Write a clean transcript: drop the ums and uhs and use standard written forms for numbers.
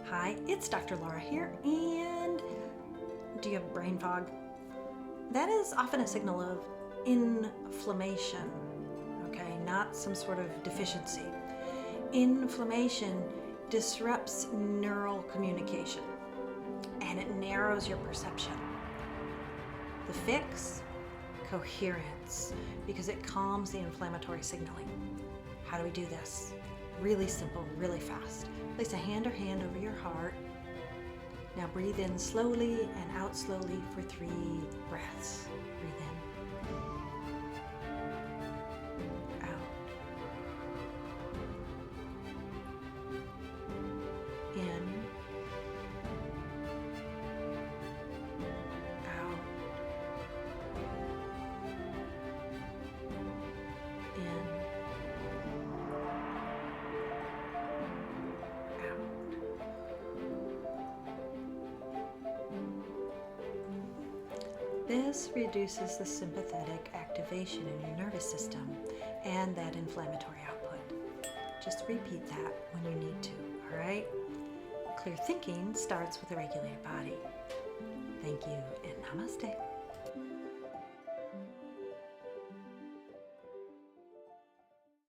Hi, it's Dr. Laura here, and do you have brain fog? That is often a signal of inflammation, okay, not some sort of deficiency. Inflammation disrupts neural communication and it narrows your perception. The fix? Coherence, because it calms the inflammatory signaling. How do we do this? Really simple, really fast. Place a hand or hand over your heart. Now breathe in slowly and out slowly for 3 breaths. Breathe in. Out. In. Out. In. This reduces the sympathetic activation in your nervous system and that inflammatory output. Just repeat that when you need to, all right? Clear thinking starts with a regulated body. Thank you and namaste.